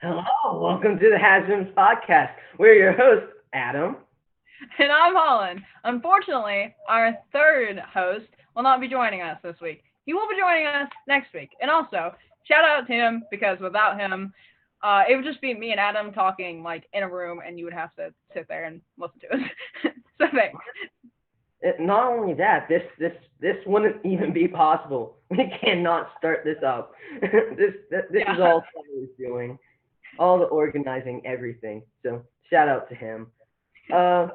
Hello, welcome to the Has-Beens podcast. We're your hosts, Adam. And I'm Holland. Unfortunately, our third host will not be joining us this week. He will be joining us next week. And also, shout out to him because without him, it would just be me and Adam talking like in a room, and you would have to sit there and listen to us. So thanks. Not only that, this wouldn't even be possible. We cannot start this up. This is Yeah. all Tyler's doing, all the organizing, everything. So shout out to him. Uh,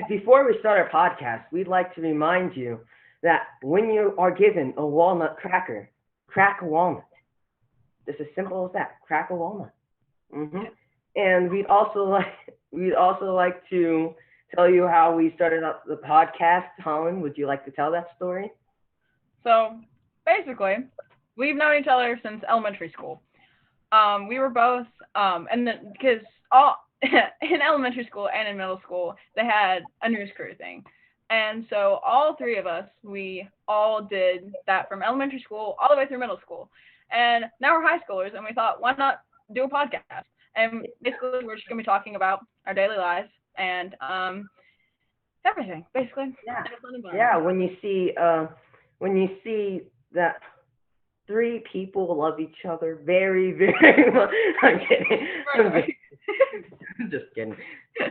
Before we start our podcast, we'd like to remind you that when you are given a walnut cracker, crack a walnut. Just as simple as that. Crack a walnut. Yeah. And we'd also like to tell you how we started up the podcast. Holland, would you like to tell that story? So basically, we've known each other since elementary school. We were both, and then because all in elementary school and in middle school they had a news crew thing, and so all three of us we all did that from elementary school all the way through middle school, and now we're high schoolers, and we thought why not do a podcast, and basically we're just gonna be talking about our daily lives and everything basically in Yeah, a fun yeah. environment. When you see that three people love each other very, very much. I'm kidding. I'm just, Right. I'm just kidding.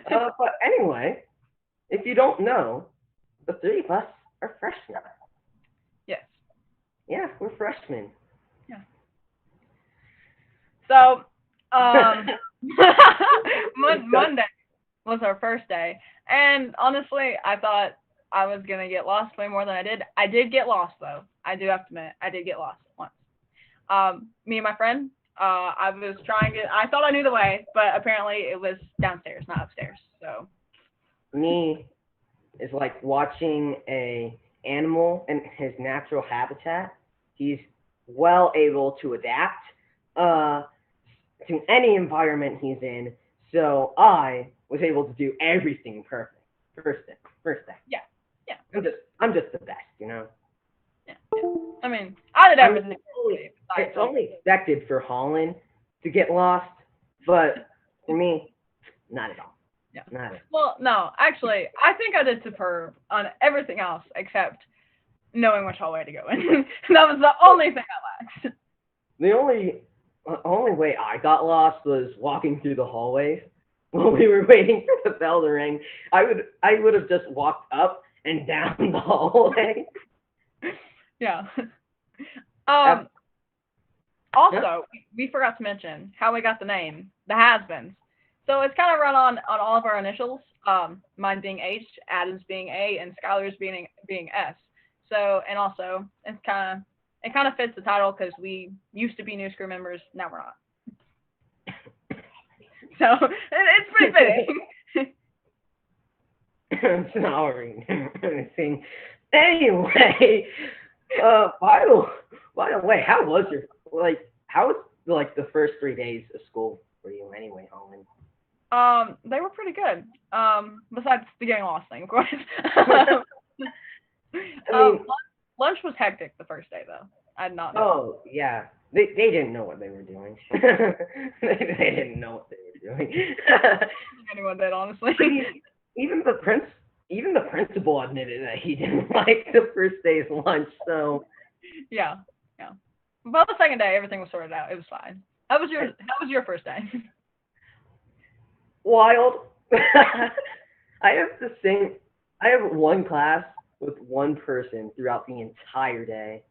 But anyway, if you don't know, the three of us are freshmen. Yes. Yeah, we're freshmen. Yeah. So, So, Monday was our first day, and honestly, I thought I was gonna get lost way more than I did. I did get lost though. I do have to admit, I did get lost once. Me and my friend, I was trying to. I thought I knew the way, but apparently it was downstairs, not upstairs. So, me is like watching a animal in his natural habitat. He's well able to adapt uh, to any environment he's in. So I was able to do everything perfect. First day. yeah, yeah, I'm just the best, you know. yeah, yeah. I mean, I did I mean, everything besides it's like, only expected for Holland to get lost, but for me, not at all. yeah. Not at all. Well, no, actually, I think I did superb on everything else except knowing which hallway to go in. That was the only thing I lacked. The only way I got lost was walking through the hallways while we were waiting for the bell to ring. I would have just walked up and down the hallway. Yeah. Uh, Um. huh? Also, we forgot to mention how we got the name, the Has-Beens. So it's kind of run on all of our initials. Mine being H, Adam's being A, and Skylar's being S. So and also it kind of fits the title because we used to be new crew members, now we're not. So it's pretty fitting. It's not anything. Anyway, by the way, how was your how was like the first 3 days of school for you anyway, Holland? They were pretty good. Besides the getting lost thing, of course. I mean, Lunch was hectic the first day though. I did not know. oh yeah, they didn't know what they were doing. They didn't know what they were doing. I don't think anyone did, honestly. I mean, even the prince, even the principal admitted that he didn't like the first day's lunch. So Yeah, yeah. But the second day, everything was sorted out. It was fine. How was your first day? wild. I have the same. I have one class with one person throughout the entire day.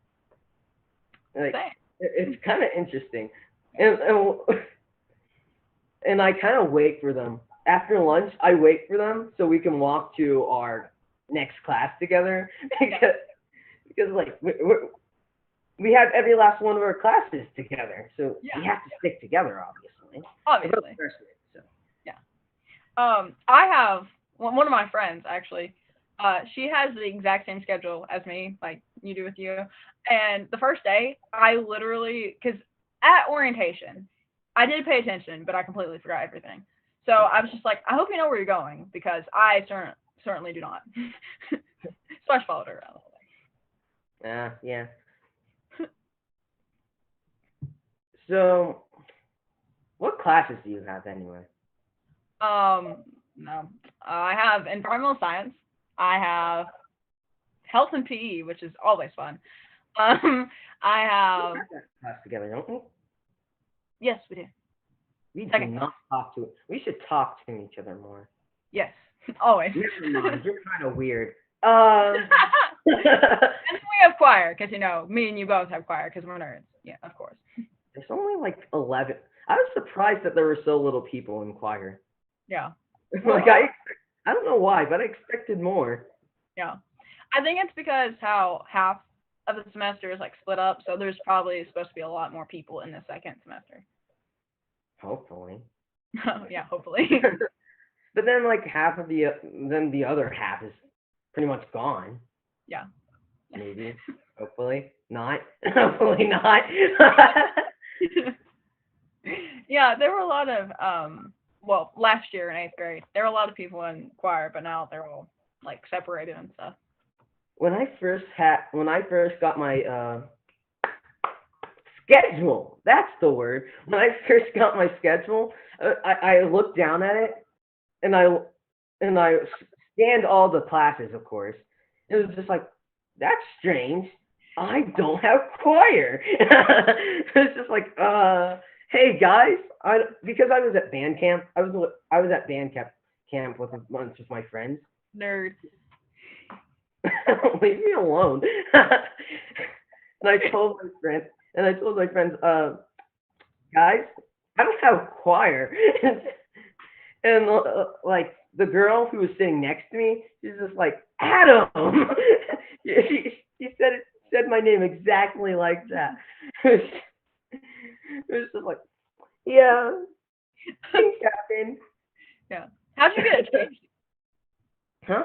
Like Same. it's kind of interesting, and I kind of wait for them after lunch. I wait for them so we can walk to our next class together Yeah, because like we have every last one of our classes together, so we yeah, have to stick together, obviously. We're both obviously. freshmen, so Yeah. I have one of my friends actually. She has the exact same schedule as me, like you do with you. And the first day, I literally, because at orientation, I did pay attention, but I completely forgot everything. So I was just like, I hope you know where you're going because I certainly do not. So I just followed her around the whole yeah. So What classes do you have anyway? No. I have environmental science. I have health and PE, which is always fun. I We have have that class together, don't we? yes, we do. We do Second class. not talk to. We should talk to each other more. Yes, always. Never mind. You're kind of weird. And then we have choir, because me and you both have choir, because we're nerds. Yeah, of course. There's only like 11. I was surprised that there were so little people in choir. Yeah. We're Like I don't know why, but I expected more. yeah. I think it's because how half of the semester is like split up, so there's probably supposed to be a lot more people in the second semester. Hopefully. Yeah, hopefully. But then like half of the other half is pretty much gone. Yeah. Maybe. Hopefully not. Hopefully not. Yeah, there were a lot of well, last year in 8th grade, there were a lot of people in choir, but now they're all like separated and stuff. When I first got my schedule, that's the word. When I first got my schedule, I looked down at it and I scanned all the classes, of course. It was just like, that's strange. I don't have choir. It's just like, hey guys, I because I was at band camp. I was at band camp with a bunch of my friends. Nerd. Leave me alone. And I told my friends, guys, I don't have choir. And like the girl who was sitting next to me, she's just like Adam. She said my name exactly like that. It was just like, yeah, things happen. Yeah. How'd you get it changed? Huh?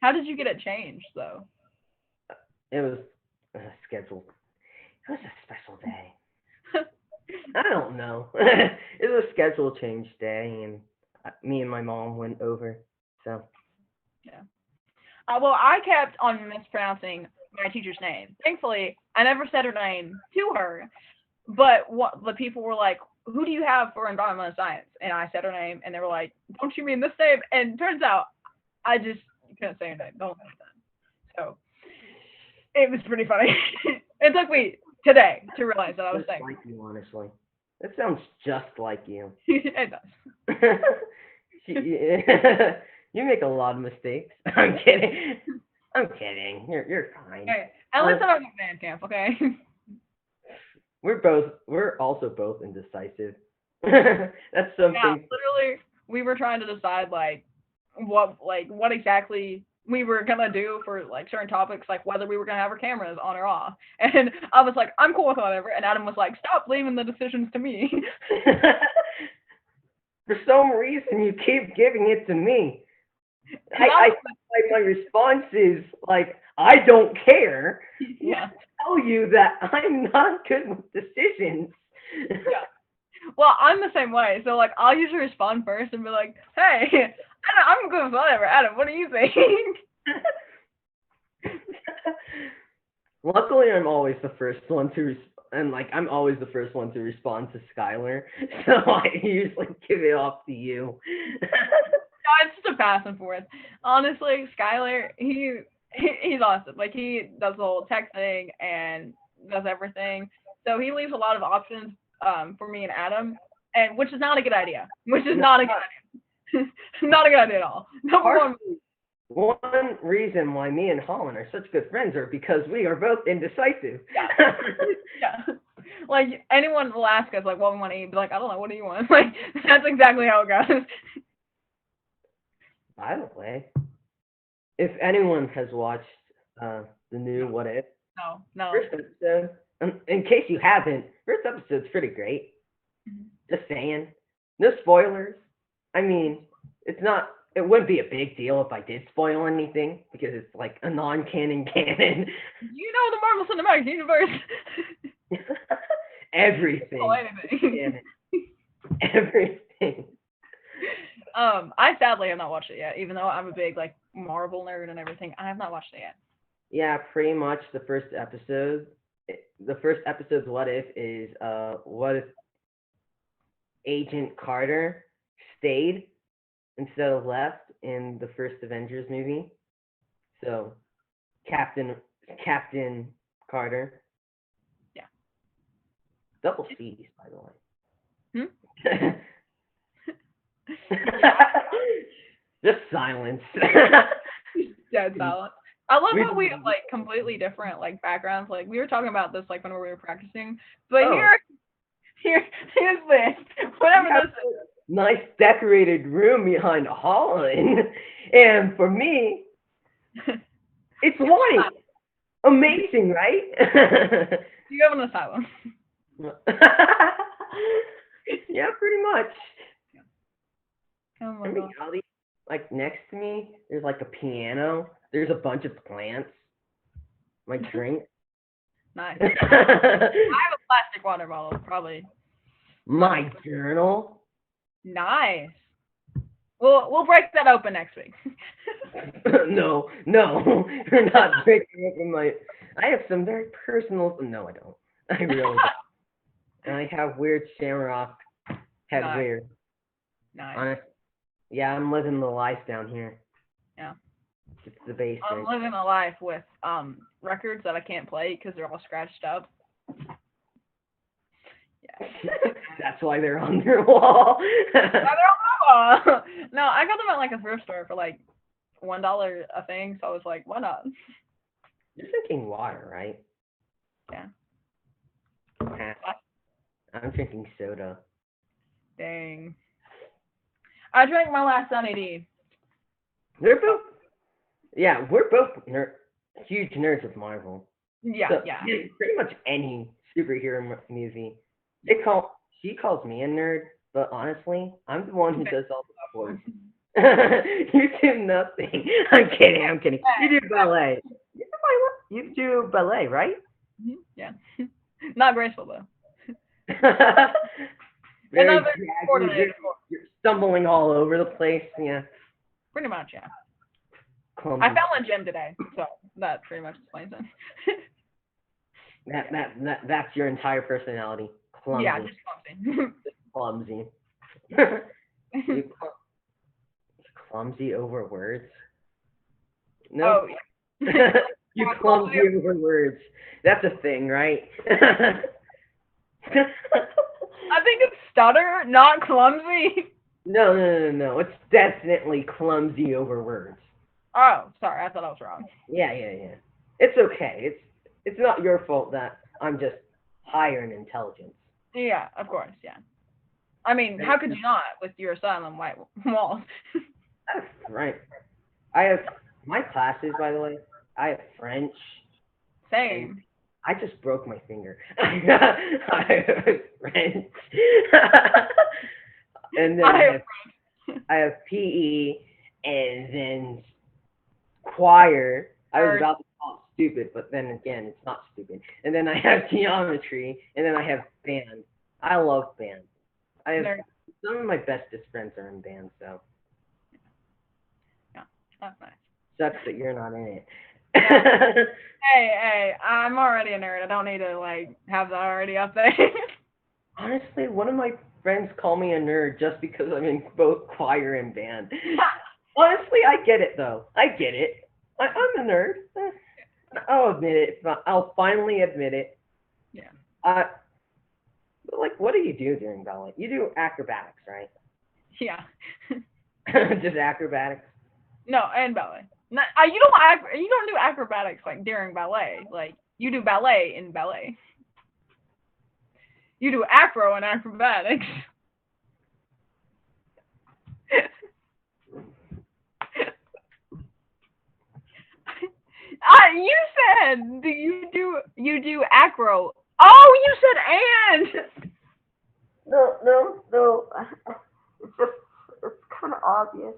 How did you get it changed though? It was scheduled. It was a special day. I don't know. It was a schedule change day, and me and my mom went over. So Yeah. Well, I kept on mispronouncing my teacher's name. Thankfully, I never said her name to her, but what the people were like, "Who do you have for environmental science?" And I said her name, and they were like, "Don't you mean this name?" And turns out, I just couldn't say her name the whole time. So it was pretty funny. It took me today to realize that I was just saying like you, honestly. That sounds just like you. it does. You make a lot of mistakes. I'm kidding. I'm kidding. You're fine. Okay, at least I'm not band camp. Okay. We're also both indecisive. That's Yeah, something. literally, we were trying to decide what exactly we were gonna do for like certain topics, like whether we were gonna have our cameras on or off. And I was like, I'm cool with whatever. And Adam was like, stop leaving the decisions to me. For some reason, you keep giving it to me. Because I was My response is like, I don't care. yeah, Tell you that I'm not good with decisions. yeah. Well, I'm the same way. So like, I'll usually respond first and be like, hey, I'm good with whatever. Adam, what do you think? Luckily, I'm always the first one and like I'm always the first one to respond to Skylar, so I usually give it off to you. No, it's just a back and forth. Honestly, Skylar, he's awesome. Like he does the whole tech thing and does everything. So he leaves a lot of options for me and Adam, and which is not a good idea. Which is No, not a good idea. Not a good idea at all. Number one. partially, one reason why me and Holland are such good friends are because we are both indecisive. Yeah. Yeah. Like anyone will ask us like what we want to eat, be like, I don't know, what do you want? Like that's exactly how it goes. By the way, if anyone has watched the new What If No, no. first episode, in case you haven't, first episode's pretty great. Mhm. Just saying. No spoilers. I mean, it's not. It wouldn't be a big deal if I did spoil anything because it's like a non-canon canon. You know the Marvel Cinematic Universe. Oh, Everything. anything. Canon. Everything. I sadly have not watched it yet, even though I'm a big like Marvel nerd and everything. I have not watched it yet. Yeah, pretty much the first episode. The first episode's What If is what if Agent Carter stayed instead of left in the first Avengers movie. So Captain Captain Carter, Yeah. double C's by the Hmm? way. Yeah. Just silence. Dead silent. I love we how we have like completely different like backgrounds. Like we were talking about this like when we were practicing, but oh, here's this. we Whatever have this is. a nice decorated room behind Holland, and for me, it's white. Amazing, right? You have an asylum. Yeah, pretty much. Oh my In god. reality, like next to me, there's like a piano. There's a bunch of plants. My drink. Nice. I have a plastic water bottle, probably. My journal. Nice. We'll break that open next week. No, no, you're not breaking open my. I have some very personal. No, I don't. I really don't. And I have weird shamrock Nice. headwear. Nice. Honest. Yeah, I'm living the life down here. Yeah. It's the I'm basement. living a life with records that I can't play because they're all scratched up. Yeah. That's why they're on your wall. I don't know. No, I got them at like a thrift store for like $1 a thing, so I was like, why not? You're drinking water, right? Yeah. I'm drinking soda. Dang. I drank my last Sunny D. They're both. Yeah, we're both huge nerds of Marvel. Yeah, So yeah. pretty much any superhero movie. They call she calls me a nerd, but honestly, I'm the one who does all the sports. You do nothing. I'm kidding. I'm kidding. You do ballet. You do ballet, right? Yeah. Not graceful though. Very Another jaggy. You're stumbling all over the place. Yeah, pretty much, yeah. clumsy. I found a gym today, so that pretty much explains it. That's your entire personality. Clumsy. Yeah, just clumsy. Clumsy. You clumsy over words? No. Oh, yeah. You clumsy over words. That's a thing, right? I think it's stutter, not clumsy. No. It's definitely clumsy over words. Oh, sorry, I thought I was wrong. Yeah. It's okay. It's not your fault that I'm just higher in intelligence. Yeah, of course, yeah. I mean, how could you not with your asylum white walls? That's right. I have my classes, by the way. I have French. Same. I just broke my finger. I have French. And then I have PE, and then choir. I was about to call it stupid, but then again, it's not stupid. And then I have geometry, and then I have band. I love band. I have some of my bestest friends are in band, so. Yeah, that's nice. Sucks that you're not in it. Hey, I'm already a nerd. I don't need to like have that already up there. Honestly, one of my friends call me a nerd just because I'm in both choir and band. Honestly, I get it though. I get it. I'm a nerd. I'll admit it. I'll finally admit it. Yeah. But like, what do you do during ballet? You do acrobatics, right? Yeah. Just acrobatics. No, and ballet. No, you don't do acrobatics like during ballet. Like you do ballet in ballet. You do acro and acrobatics. You said you do acro. Oh, you said and. No. It's kind of obvious.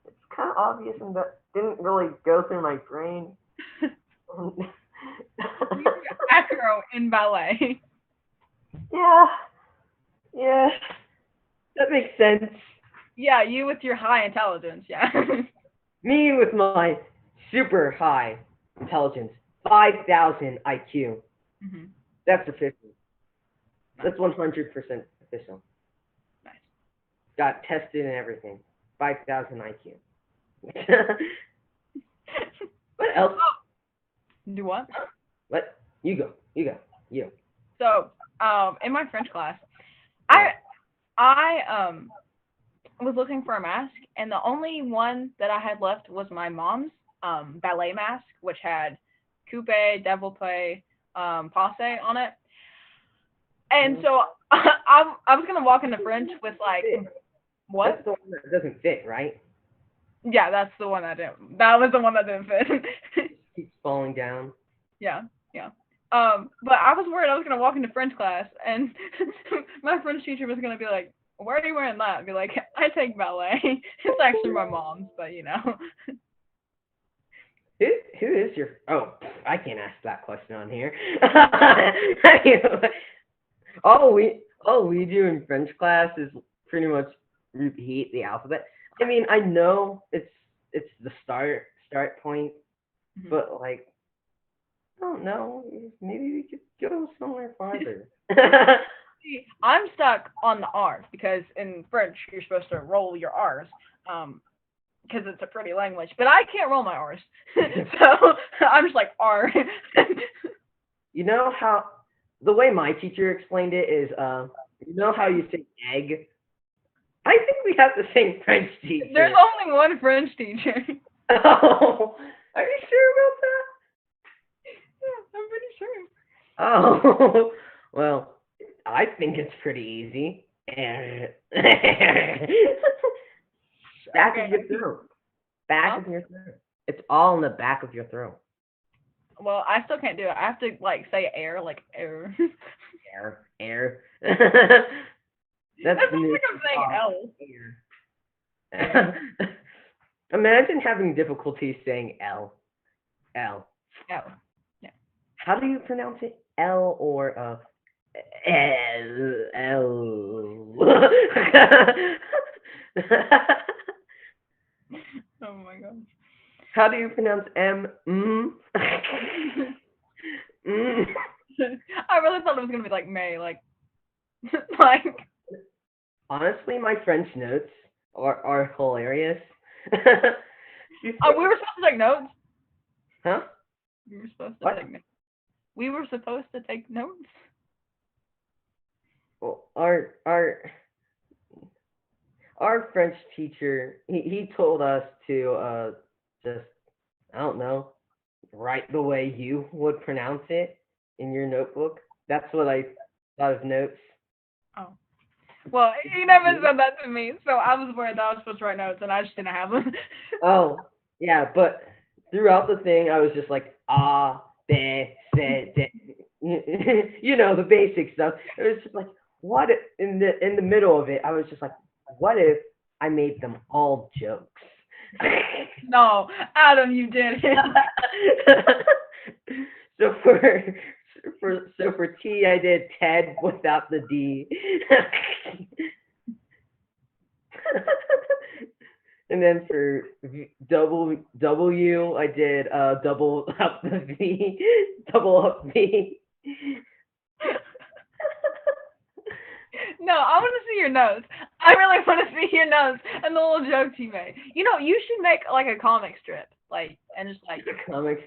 It's kind of obvious, and that didn't really go through my brain. You do acro in ballet. Yeah, that makes sense. Yeah, you with your high intelligence. Yeah. Me with my super high intelligence, 5,000 IQ. Mhm. That's official. That's 100% official. got tested and everything. 5,000 IQ. What else? Do what? What? You go. You go. You. So, in my French class, Yeah. I I was looking for a mask, and the only one that I had left was my mom's ballet mask, which had coupe, développé, passe on it. And so I was gonna walk into French with like That's what? the one that doesn't fit, right? Yeah, that's the one that didn't. That was the one that didn't fit. Keeps falling down. Yeah, yeah. But I was worried I was gonna walk into French class and my French teacher was gonna be like, "Why are you wearing that?" I'd be like, "I take ballet." It's actually my mom's, but you know. Who is your? Oh, I can't ask that question on here. All we do in French class is pretty much repeat the alphabet. I mean, I know it's the start point, Mhm. but like, I don't know. Maybe we could go somewhere farther. See, I'm stuck on the R's because in French you're supposed to roll your R's, because it's a pretty language. But I can't roll my R's, so I'm just like R. You know how the way my teacher explained it is, you know how you say egg? I think we have the same French There's teacher. only one French teacher. Oh, are you sure about Yeah, I'm pretty sure. that? Oh, well, I think it's pretty easy. Back of Okay. your throat. Back Huh? of your throat. It's all in the back of your throat. Well, I still can't do it. I have to like say air, like air. Air, air. That That's the sounds new like I'm saying L. air. Imagine having difficulty saying L. L. L. Yeah. How do you pronounce it? L or L? L. Oh my gosh. How do you pronounce M? Mm? Mm. I really thought it was gonna be like May, like like. Honestly, my French notes are hilarious. She's Oh, we were supposed to take notes. huh? We were supposed to What? take notes. We were supposed to take notes. Well, our French teacher he told us to just I don't know write the way you would pronounce it in your notebook. That's what I thought of notes. Oh. Well, he never said that to me, so I was worried that I was supposed to write notes, and I just didn't have them. Oh yeah, but throughout the thing I was just like be se de. You know the basic stuff. It was just like what if, in the middle of it I was just like what if I made them all jokes. No, Adam, you did it. So for T, I did Ted without the D. And then for W, I did double up the V, double up V. No, I want to see your notes. I really want to see your notes and the little jokes you made. You know, you should make like a comic strip, like, and just like, Comics.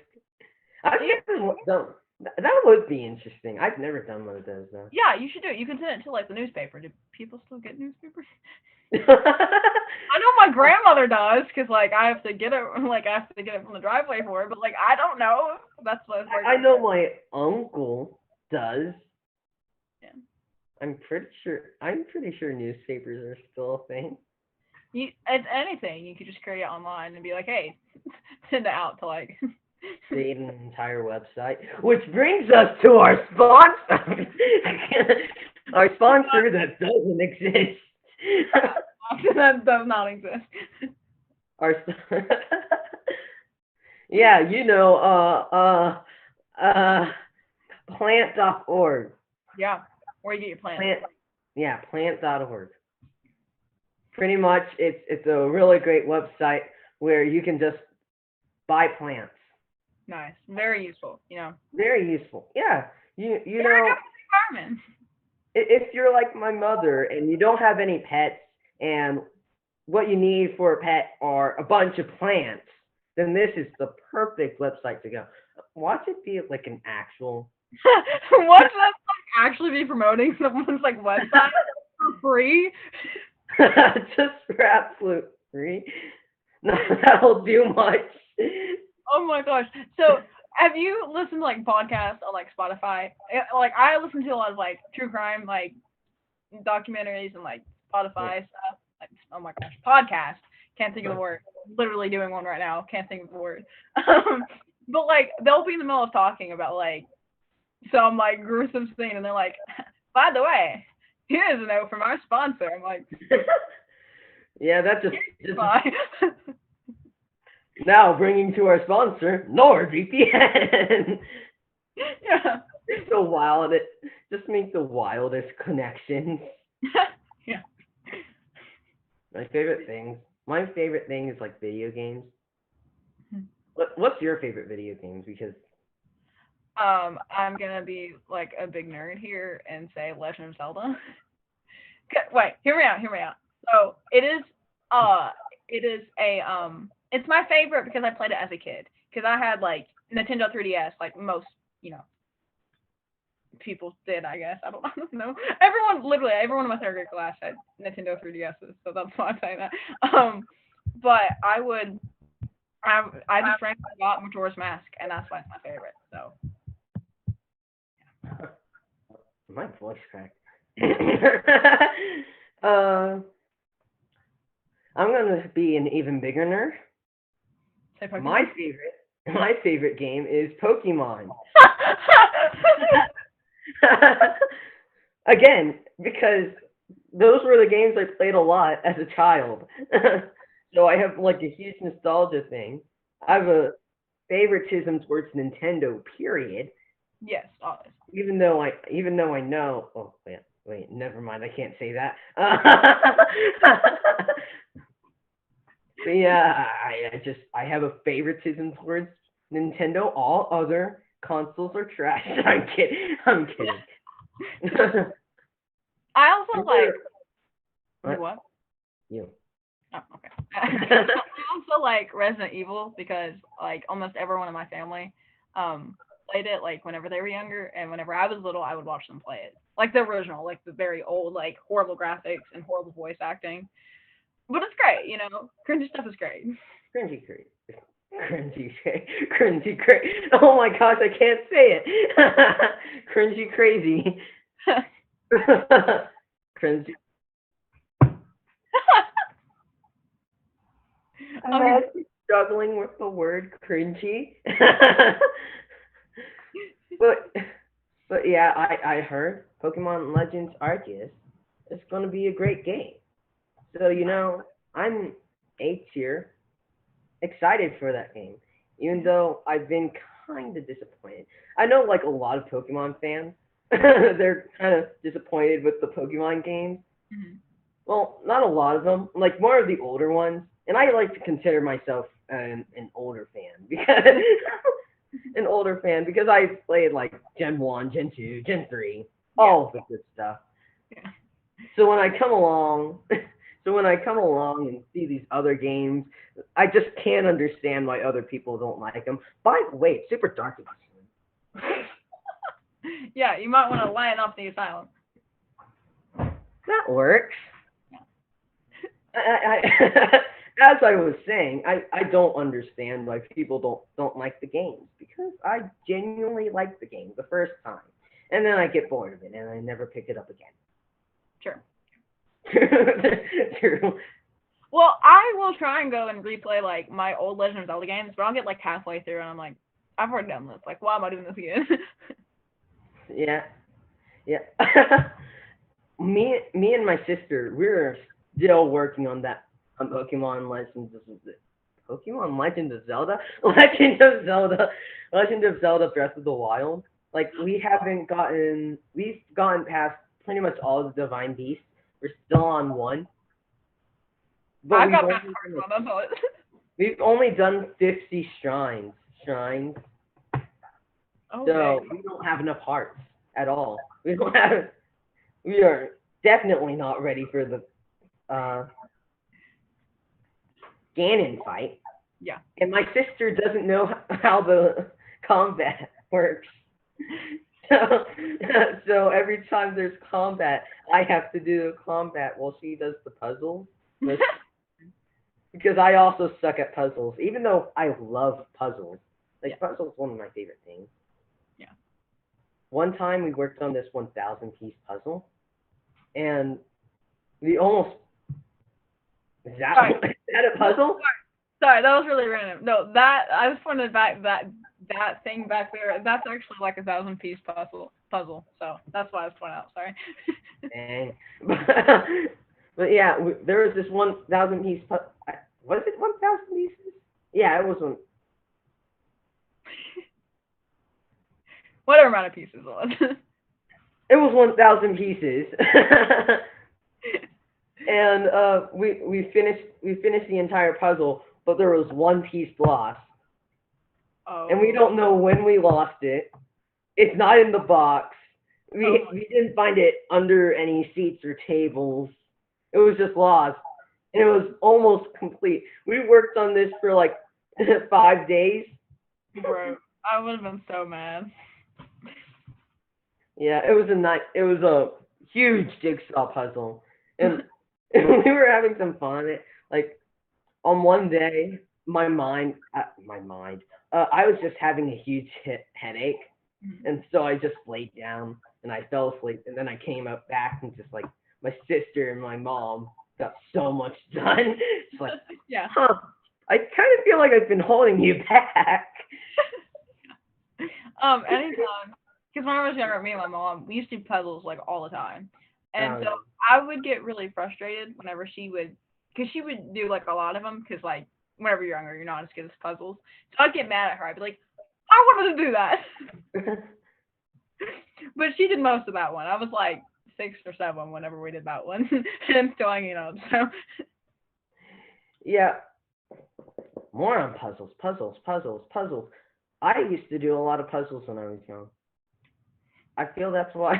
I've yeah, never done. That would be interesting. I've never done one of those though. yeah, you should do it. You can send it to like the newspaper. Do people still get newspapers? I know my grandmother does, cause like I have to get it, like I have to get it from the driveway for her. But like I don't know. That's what it's I like. know my uncle does. Yeah. I'm pretty sure newspapers are still a thing. It's anything. You could just create it online and be like, hey, send it out to like. Create an entire website, which brings us to our sponsor. Our sponsor that doesn't exist. That does not exist. Our yeah, plant.org. Yeah, where you get your plants. Plant yeah, plant.org. Pretty much it's a really great website where you can just buy plants. Nice, very useful. You know, Very useful. Yeah. You very know, good for the environment. if you're like my mother and you don't have any pets and what you need for a pet are a bunch of plants, then this is the perfect website to go. Watch it be like an actual What's that like actually be promoting someone's like website for free? just for absolute free. No, that'll do much. Oh my gosh. So have you listened to like podcasts on like Spotify? Like I listen to a lot of like true crime like documentaries and like Yeah. Spotify stuff. Like oh my gosh, podcast. Can't think of the But word. Literally doing one right now. Can't think of the word. But like they'll be in the middle of talking about like some like gruesome scene, and they're like, by the way, here's a note from our sponsor. I'm like, yeah, that's just bye. now bringing to our sponsor, NordVPN. Yeah. It's the wildest, just make the wildest connections. Yeah. My favorite things. My favorite thing is like video games. What's your favorite video games? Because I'm gonna be like a big nerd here and say Legend of Zelda. Wait, hear me out, hear me out. So uh, it is it's my favorite because I played it as a kid. Because I had like Nintendo 3DS, like most, you know, people did, I guess. I don't know. Literally, everyone in my third grade class had Nintendo 3DSs, so that's why I'm saying that. But I just frankly got Majora's Mask, and that's why it's my favorite. So my voice cracked. uh, I'm gonna be an even bigger nerd. say My Pokemon. favorite, my favorite game is Pokemon. Again, because those were the games I played a lot as a child. So I have like a huge nostalgia thing. I have a favoritism towards Nintendo, period. Yes, always. Even though I know, oh wait, never mind, I can't say that. But yeah, I have a favoritism towards Nintendo. All other consoles are trash. I'm kidding. I also like you What? what? You. Oh, okay. I also like Resident Evil because like almost everyone in my family played it like whenever they were younger, and whenever I was little I would watch them play it. Like the original, like the very old, like horrible graphics and horrible voice acting. But it's great, you know. Cringy stuff is great. Cringy crazy. Cringy cringy crazy. Oh my gosh, I can't say it. Cringy crazy. Cringy. I'm Okay. actually struggling with the word cringy. but but yeah, I heard Pokemon Legends Arceus is gonna be a great game. So I'm A tier excited for that game, even though I've been kind of disappointed. I know like a lot of Pokemon fans, they're kind of disappointed with the Pokemon games. Mhm. Well, not a lot of them, like more of the older ones. And I like to consider myself an older fan because an older fan because I played like Gen 1, Gen 2, Gen 3, Yeah. all of the good stuff. Yeah. So when I come along, so when I come along and see these other games, I just can't understand why other people don't like them. By the way, it's super dark edition. Yeah, you might want to line up the asylum. That works. Yeah. As I was saying, I don't understand why people don't like the games because I genuinely liked the game the first time, and then I get bored of it and I never pick it up again. Sure. True. Well, I will try and go and replay like my old Legend of Zelda games, but I'll get like halfway through and I'm like, I've already done this. Like, why am I doing this again? Yeah, yeah. Me and my sister, we're still working on that on Pokemon Legends of Zelda, Legend of Zelda Breath of the Wild. Like we've gotten past pretty much all the divine beasts. We're still on one, but I've got bad cards, so that's all it. we've only done 50 shrines, Oh so dang. we don't have enough hearts at all. We are definitely not ready for the uh, Ganon fight, Yeah. and my sister doesn't know how the combat works. So, so every time there's combat, I have to do the combat while she does the puzzles. This because I also suck at puzzles, even though I love puzzles. Yeah. Like puzzles, one of my favorite things. Yeah. One time we worked on this 1,000 piece puzzle, and we almost is that Sorry. is that a puzzle? Sorry, that was really random. No, that I was pointing back that thing back there. That's actually like 1,000 piece puzzle. So that's why I was pointing out. Sorry. Dang. But yeah, there was this 1,000 piece. Was it 1,000 pieces? Yeah, it was one. Whatever amount of pieces it was. It was 1,000 pieces. And we finished the entire puzzle, but there was one piece lost, and we Oh. don't know when we lost it. It's not in the box. We Oh. we didn't find it under any seats or tables. It was just lost, and it was almost complete. We worked on this for like 5 days. Bro, I would have been so mad. Yeah, it was a huge jigsaw puzzle, and, and we were having some fun on it. Like on one day, I was just having a huge headache, and so I just laid down and I fell asleep, and then I came up back and just like my sister and my mom got so much done. It's like, Yeah. huh? I kind of feel like I've been holding you back. Anytime, because when I was younger, me and my mom, we used to do puzzles like all the time, and so Um, I would get really frustrated whenever because she would do like a lot of them, because like whenever you're younger, you're not as good as puzzles, so I'd get mad at her. I'd be like, I wanted to do that, but she did most of that one. I was like 6 or 7 whenever we did that one, and I'm still hanging on. So yeah, more on puzzles, puzzles, puzzles, puzzles. I used to do a lot of puzzles when I was young. I feel that's why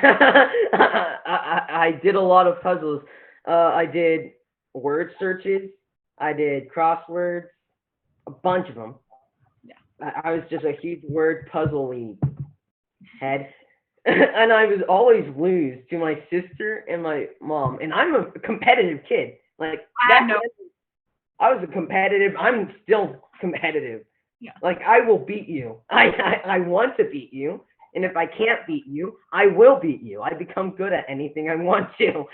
I did a lot of puzzles. I did word searches. I did crosswords, a bunch of them. yeah, I was just a huge word puzzle head, and I would always lose to my sister and my mom. And I'm a competitive kid. Like I that, know. I was a competitive. I'm still competitive. Yeah, Like I will beat you. I want to beat you, and if I can't beat you, I will beat you. I become good at anything I want to.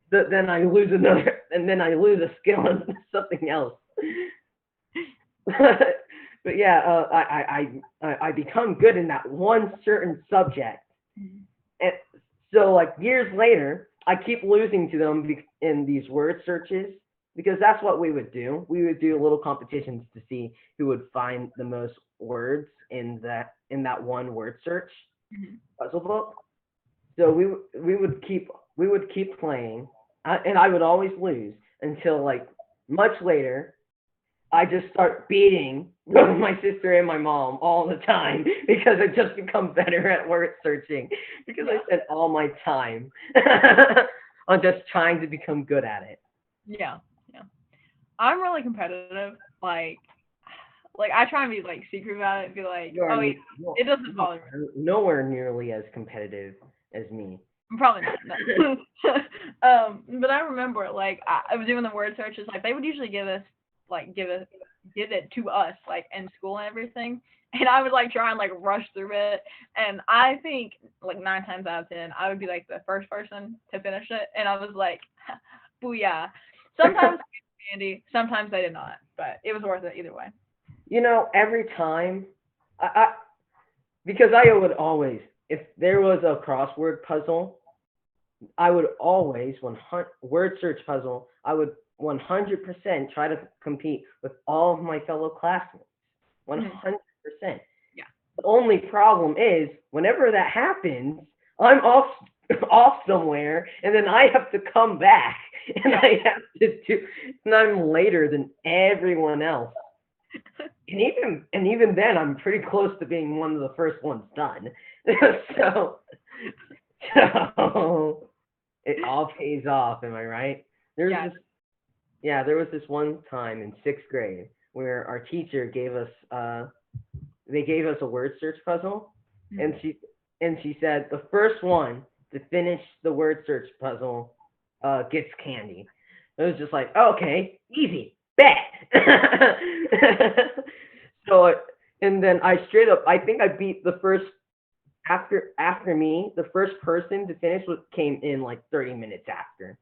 Then I lose another, and then I lose a skill in something else. But yeah, I become good in that one certain subject, and so like years later, I keep losing to them in these word searches because that's what we would do. We would do little competitions to see who would find the most words in that one word search Mhm. puzzle book. So we would keep playing, and I would always lose until like much later. I just start beating my sister and my mom all the time because I just become better at word searching because I Yeah, spent all my time on just trying to become good at it. yeah, yeah. I'm really competitive. Like I try and be like secret about it and be like, You are oh yeah, n- no- it doesn't no- bother me. nowhere nearly as competitive as me. I'm probably not. No. But I remember like I was doing the word searches. Like they would usually give it to us like in school and everything. And I would like try and like rush through it. And I think like 9 times out of 10, I would be like the first person to finish it. And I was like, booyah. Sometimes Andy, sometimes I did not, but it was worth it either way. Every time, I because I would always, if there was a crossword puzzle, I would always 100 word search puzzle. I would 100% try to compete with all of my fellow classmates. Mhm. 100%. Yeah. The only problem is whenever that happens, I'm off somewhere, and then I have to come back, and Yeah. I have to do, and I'm later than everyone else. And even then, I'm pretty close to being one of the first ones done. so so it all pays off. Am I right? There was Yeah. this yeah, there was this one time in sixth grade where our teacher gave us they gave us a word search puzzle, and Mhm. she said the first one to finish the word search puzzle gets candy. It was just like, okay, easy, bet. so and then I straight up, I think I beat the first after me, the first person to finish came in like 30 minutes after.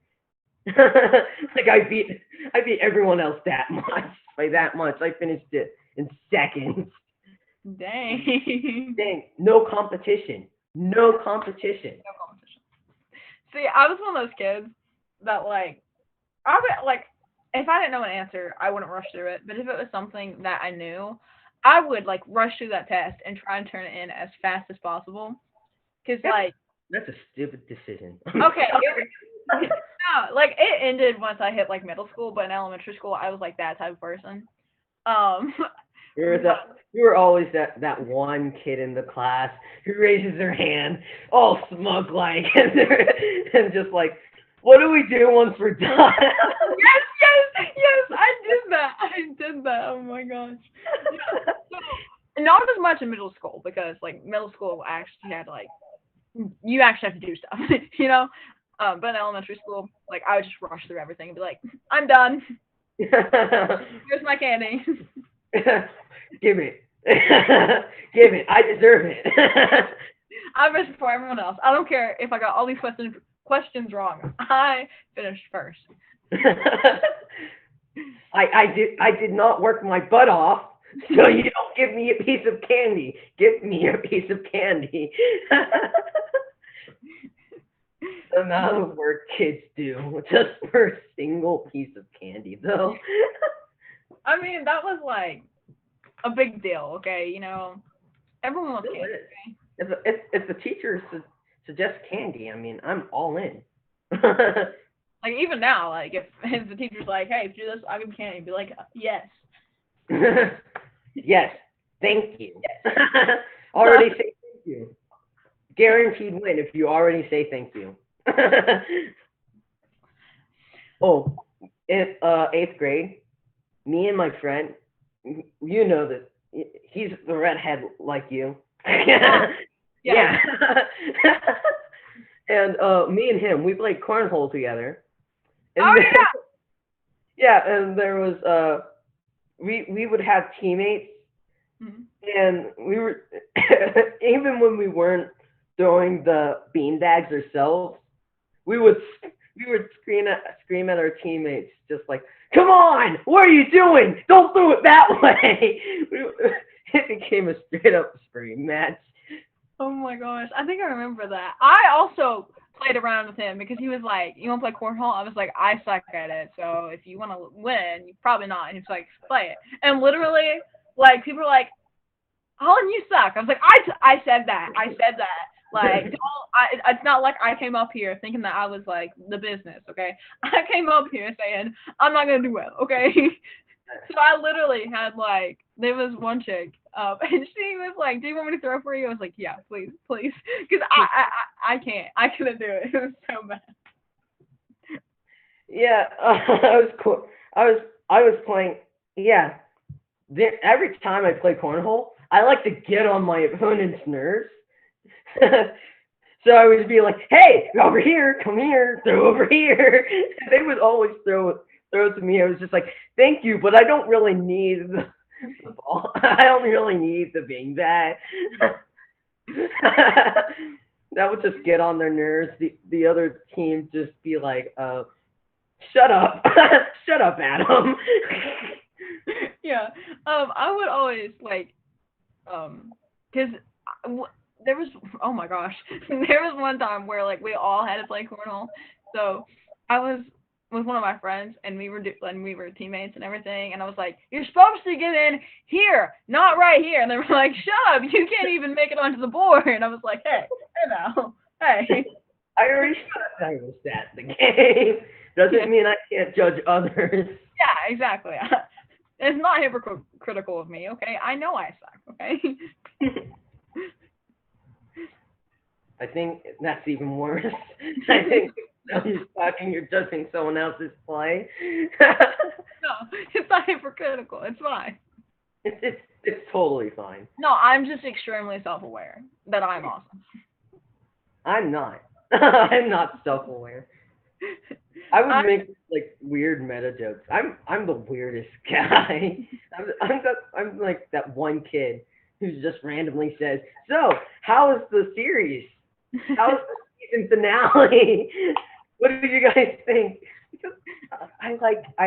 like I beat everyone else that much by that much. I finished it in seconds. Dang. Dang, no competition. No competition. No competition. See, I was one of those kids that like I would like if I didn't know an answer, I wouldn't rush through it. But if it was something that I knew, I would like rush through that test and try and turn it in as fast as possible. Cause That's like that's a stupid decision. I'm okay, sorry. no, like it ended once I hit like middle school, but in elementary school I was like that type of person. Um, You're the but you were always that one kid in the class who raises their hand, all smug like, and just like, what do we do once we're done? yes, yes, yes, I did that. I did that. Oh my gosh. Yeah. So not as much in middle school because like middle school actually had like you actually have to do stuff, you know. But in elementary school, like I would just rush through everything and be like, I'm done. Here's my candy. Give it. Give it. I deserve it. I finished before everyone else. I don't care if I got all these questions wrong. I finished first. I did not work my butt off, so you don't give me a piece of candy. Give me a piece of candy. The amount of work kids do just for a single piece of candy, though. I mean, that was like a big deal. Okay, you know, everyone wants Still candy. is. If the teacher suggests candy, I mean, I'm all in. Like even now, like if the teacher's like, "Hey, if you do this, I'll give you candy," be like, "Yes." Yes, thank you. Yes. Already say thank you. Guaranteed win if you already say thank you. Oh, in eighth grade, me and my friend, you know that he's the redhead like you. Yeah. Yeah. And me and him, we played cornhole together. And Oh then, yeah. yeah, and there was we would have teammates, Mhm. and we were even when we weren't throwing the bean bags ourselves, we would we would scream at our teammates just like, "Come on, what are you doing? Don't throw it that way!" It became a straight up scream match. Oh my gosh, I think I remember that. I also played around with him because he was like, "You want to play cornhole?" I was like, "I suck at it, so if you want to win, you probably not." And he's like, "Play it." And literally, like people are like, "Holland, you suck." I was like, I said that. I said that. Like, don't. It's not like I came up here thinking that I was like the business. Okay, I came up here saying I'm not gonna do well. Okay. So I literally had like there was one chick, and she was like, "Do you want me to throw for you?" I was like, "Yeah, please, please," because I can't, I couldn't do it. It was so bad. Yeah, I was cool. I was playing. Yeah, every time I play cornhole, I like to get on my opponent's nerves. So I would be like, "Hey, over here, come here, throw over here." They would always throw it to me. I was just like, "Thank you, but I don't really need the ball. I don't really need the beanbag." That would just get on their nerves. The other team just be like, shut up, shut up, Adam." Yeah. I would always like because there was oh my gosh, there was one time where like we all had to play cornhole. So I was with one of my friends and and we were teammates and everything and I was like, "You're supposed to get in here, not right here." And they were like, "Shut up, you can't even make it onto the board." And I was like, hey now, hey. I already established that the game Yeah, doesn't mean I can't judge others. yeah, exactly. It's not hypocritical of me, okay? I know I suck, okay? I think that's even worse. I think. You're talking, you're judging someone else's play. No, it's not hypocritical. It's fine. It's totally fine. No, I'm just extremely self-aware that I'm awesome. I'm not. I'm not self-aware. I would I make like weird meta jokes. I'm the weirdest guy. I'm like that one kid who just randomly says, "So, how is the series? How is the season finale? What do you guys think?" Because I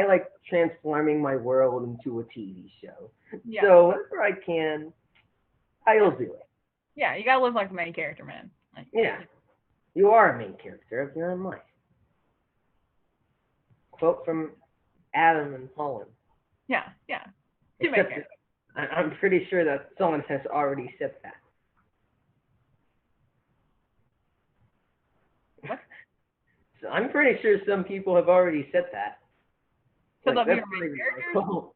like transforming my world into a TV show. yeah, So whenever I can, I'll do it. yeah. You gotta live like the main character, man. Like, Yeah, you are a main character of your own life. Quote from Adam and Holland. yeah, yeah. Two main Except characters. I'm pretty sure that someone has already said that. What? So I'm pretty sure some people have already said that. Because Like of your that's main pretty characters. cool.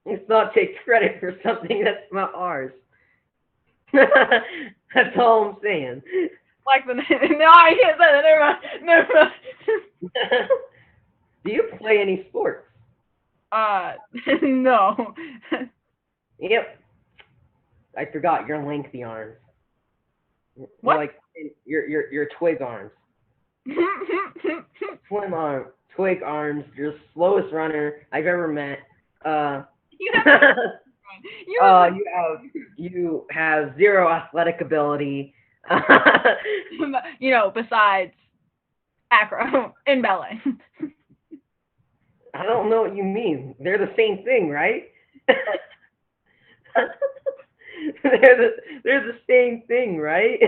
Let's not take credit for something that's not ours. That's all I'm saying. Like the no, I can't say that. Never mind. Never mind. Do you play any sports? No. Yep. I forgot your lengthy arms. You're What? like your twig arms. Twig arms. You're the slowest runner I've ever met. You have you have you have zero athletic ability. besides acro in ballet. I don't know what you mean. They're the same thing, right? they're the same thing, right?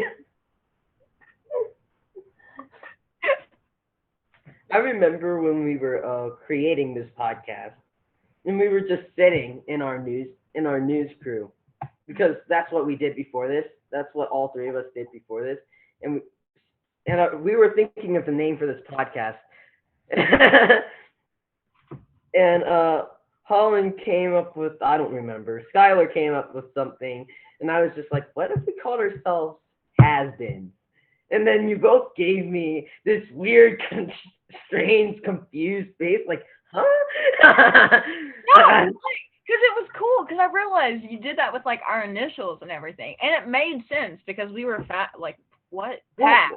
I remember when we were creating this podcast, and we were just sitting in our news crew, because that's what we did before this. That's what all three of us did before this, and we were thinking of the name for this podcast, and Holland came up with, I don't remember. Skylar came up with something, and I was just like, what if we called ourselves Has Been? And then you both gave me this weird, strange, confused face, like, huh? No, like, because it was cool. Because I realized you did that with like our initials and everything, and it made sense because we were fat. Like what? Fat.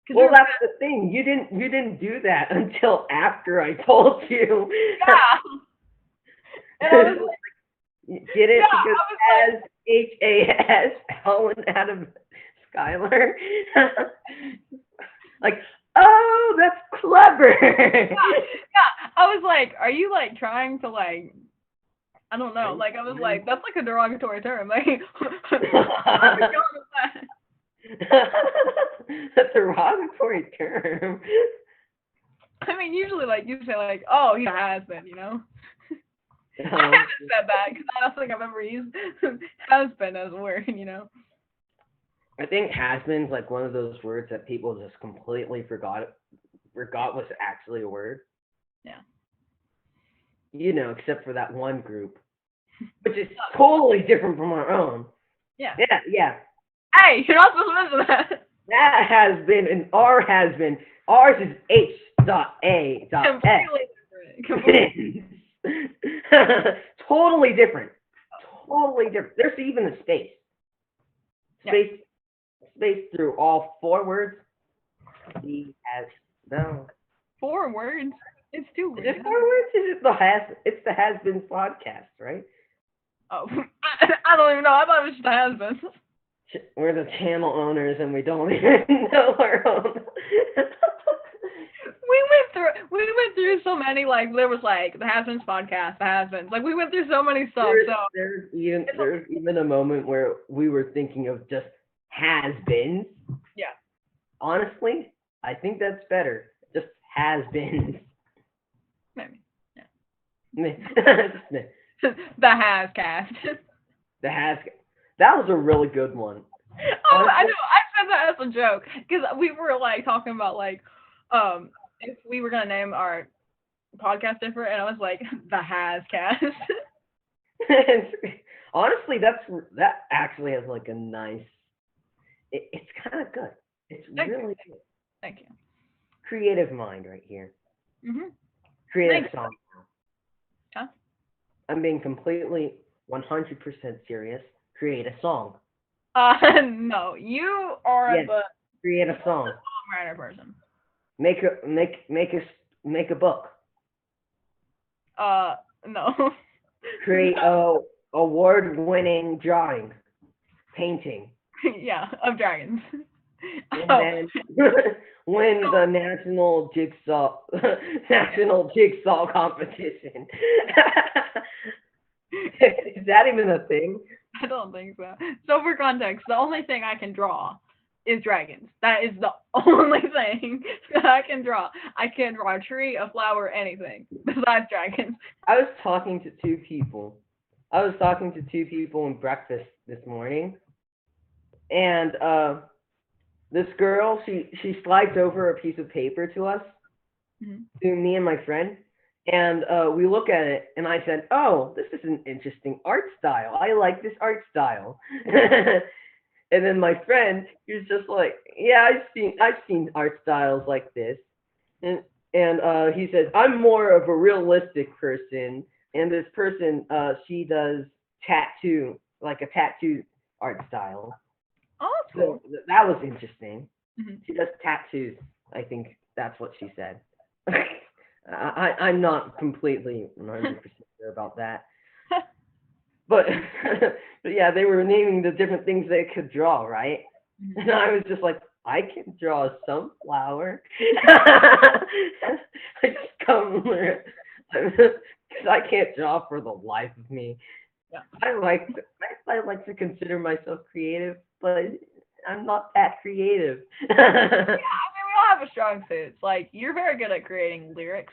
Because Well, that's the thing. You didn't do that until after I told you. yeah. And I was like, Get it? yeah, Because I was like, as H.A.S. Helen Adam Skylar. Like, oh, that's clever. yeah. I was like, are you like trying to like? I don't know. Like I was like, that's like a derogatory term. Like, That's a derogatory term. I mean, usually like you say like, oh, he has been, I haven't said that because I don't think I've ever used has been as a word. I think has been's like one of those words that people just completely forgot was actually a word. Yeah. Except for that one group, which is totally different from our own. Yeah. Yeah. Hey, you're not supposed to listen to that. That has been and our has been. Ours is H.A.S. Completely different. Totally different. Totally different. There's even a space. Space. Space through all four words. He has no. 4 words. It's 2 Is words. it 4 words? Is it the has? It's the Has Been podcast, right? Oh, I don't even know. I thought it was just a has been. We're the channel owners and we don't even know our own. We went through so many, like there was like the Has-Beens podcast, the Has-Beens. Like we went through so many stuff. There's even a moment where we were thinking of just has been. Yeah. Honestly, I think that's better. Just has been. Maybe. Yeah. The The Has cast. has. That was a really good one. Oh, I know. I said that as a joke because we were like talking about like, if we were gonna name our podcast different, and I was like, the Has cast. Honestly, that actually has like a nice. It's kind of good. It's really good. Thank you. creative mind right here. Mhm. Creative Thanks. song. Huh? I'm being completely 100% serious. Create a song. No, you are Yes, the create a song. songwriter person. Make a book. Uh, no. Create a award-winning drawing, painting, Yeah, of dragons. and Oh, then win the national jigsaw competition. Is that even a thing? I don't think so. So for context, the only thing I can draw is dragons. That is the only thing that I can draw. I can't draw a tree, a flower, anything besides dragons. I was talking to two people. I was talking to two people in breakfast this morning, and this girl, she slides over a piece of paper to us, Mhm. to me and my friend, and we look at it, and I said, "Oh, this is an interesting art style. I like this art style." And then my friend, he was just like, "Yeah, I've seen art styles like this," and he says, "I'm more of a realistic person," and this person, she does like a tattoo art style. Oh, that's So cool. that was interesting. Mhm. She does tattoos. I think that's what she said. I'm not completely 100% sure about that, but but yeah, they were naming the different things they could draw, right? Mhm. And I was just like, I can draw a sunflower. I just come because I can't draw for the life of me. Yeah. I like to consider myself creative, but I'm not that creative. I mean, we all have a strong suits. Like you're very good at creating lyrics,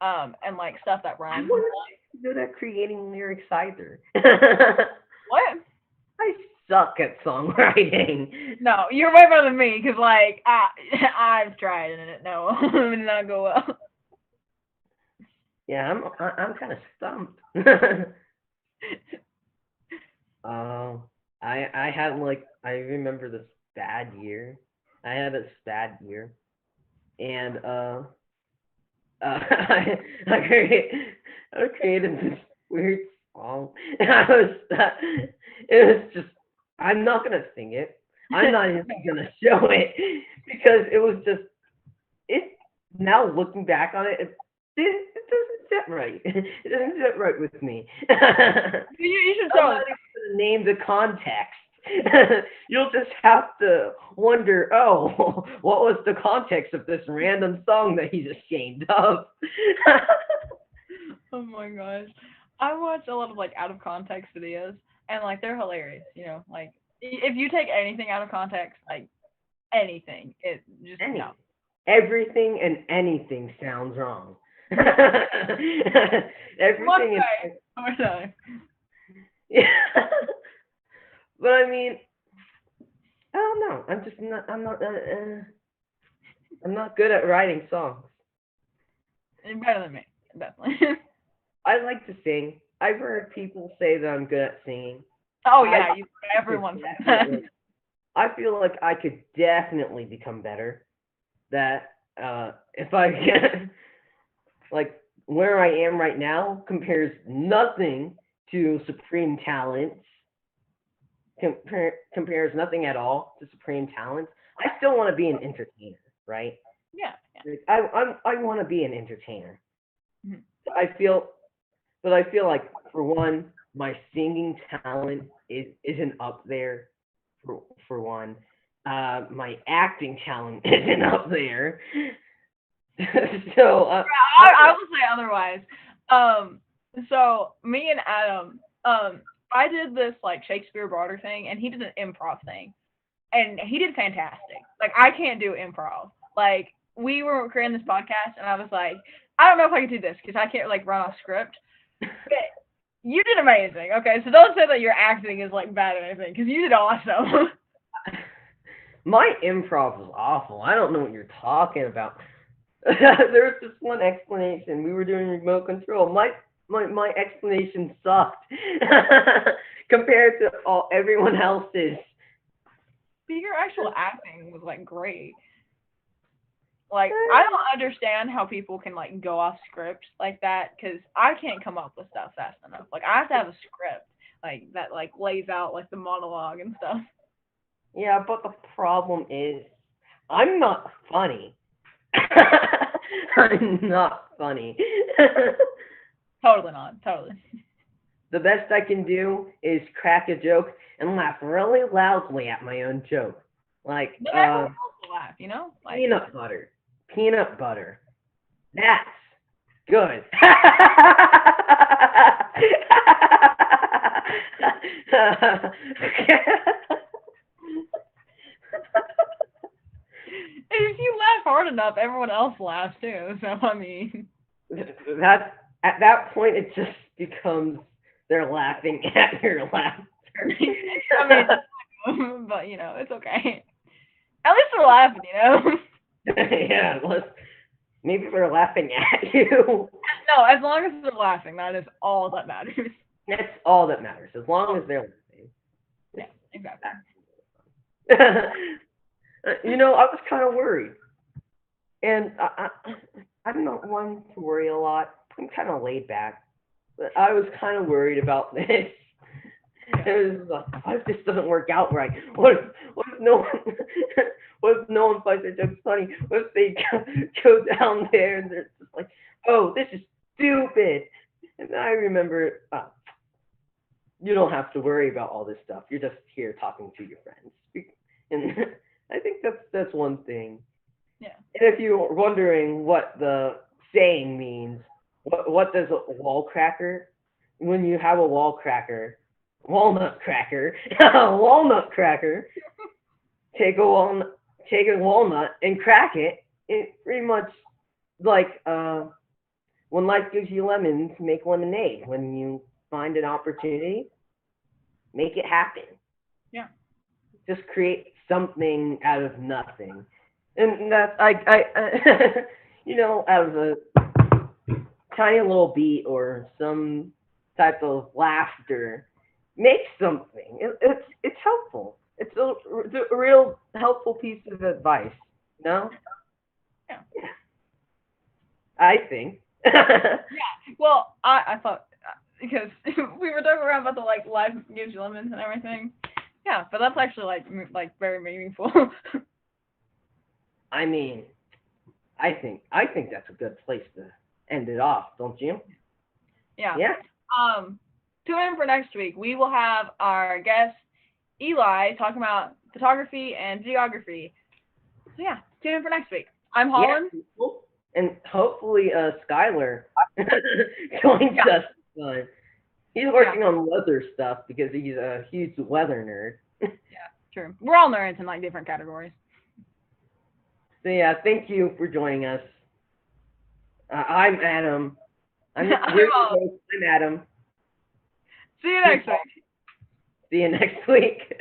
and like stuff that I rhymes and wouldn't stuff. say I'm good at creating lyrics either. What? I suck at songwriting. No, you're way better than me because like I've tried and it no, it did not go well. Yeah, I'm kind of stumped. Oh, I had like I remember this bad year. I had this bad year, and I created this weird song, and I was it was just I'm not gonna sing it. I'm not even gonna show it because it was just it. Now looking back on it, it doesn't sit right. It doesn't sit right with me. You should I'm show not it. even gonna name the context. You'll just have to wonder, oh, what was the context of this random song that he's ashamed of? Oh my gosh. I watch a lot of like out of context videos and like they're hilarious, you know, like if you take anything out of context, like anything, it just no. Anything. Everything and anything sounds wrong. One Everything way is. or another. Yeah. But I mean, I don't know. I'm just not. I'm not good at writing songs. You're better than me, definitely. I like to sing. I've heard people say that I'm good at singing. Oh I yeah, could everyone says that. definitely. I feel like I could definitely become better. That if I get like where I am right now compares nothing to Supreme Talents. Compares nothing at all to Supreme Talents. I still want to be an entertainer, right? Yeah, yeah. Like, I want to be an entertainer. Mhm. I feel, but I feel like for one, my singing talent isn't up there. For one, my acting talent isn't up there. So I will say otherwise. Um, so me and Adam, I did this like Shakespeare Broader thing, and he did an improv thing, and he did fantastic. Like I can't do improv. Like we were creating this podcast, and I was like, I don't know if I can do this because I can't like run off script. But you did amazing. Okay, so don't say that your acting is like bad or anything because you did awesome. my improv was awful. I don't know what you're talking about. There was just one explanation. We were doing remote control. My explanation sucked compared to all everyone else's. But your actual acting was like great. Like, I don't understand how people can like go off script like that because I can't come up with stuff fast enough. Like, I have to have a script like that like lays out like the monologue and stuff. Yeah, but the problem is, I'm not funny. I'm not funny. Totally not. Totally. The best I can do is crack a joke and laugh really loudly at my own joke. Like, But everyone else will laugh, you know? Like, peanut butter. Peanut butter. That's good. if you laugh hard enough, everyone else laughs too. So I mean, that at that point it just becomes they're laughing at your laughter. I mean, but you know, it's okay. At least they're laughing, you know. Yeah, maybe they're laughing at you. No, as long as they're laughing, that is all that matters. That's all that matters, as long as they're laughing. Yeah, exactly. I was kind of worried, and I'm not one to worry a lot. I'm kind of laid back, but I was kind of worried about this. It was like, what if this doesn't work out right? What if no one what if no one finds their jokes funny? What if they go down there and they're just like, oh, this is stupid? And I remember, you don't have to worry about all this stuff. You're just here talking to your friends, and I think that's one thing. Yeah. And if you're wondering what the saying means, what does a wall cracker? When you have a wall cracker, walnut cracker, walnut cracker, take a walnut and crack it. It pretty much like when life gives you lemons, make lemonade. When you find an opportunity, make it happen. Yeah. Just create something out of nothing. And that's out of a tiny little beat or some type of laughter, make something. It's helpful. It's a real helpful piece of advice. No, Yeah. I think. Well, I thought because we were talking around about the like life gives you lemons and everything. Yeah, but that's actually like very meaningful. I mean, I think that's a good place to end it off, don't you? Yeah. Yeah. Um, tune in for next week. We will have our guest Eli talking about photography and geography. So yeah, tune in for next week. I'm Yeah. Holland. Cool. And hopefully, Skylar joins Yeah. us. He's working on weather stuff because he's a huge weather nerd. Yeah, true. We're all nerds in like different categories. So yeah, thank you for joining us. I'm Adam. I'm I'm your all. host. I'm Adam. See you next week. See you next week.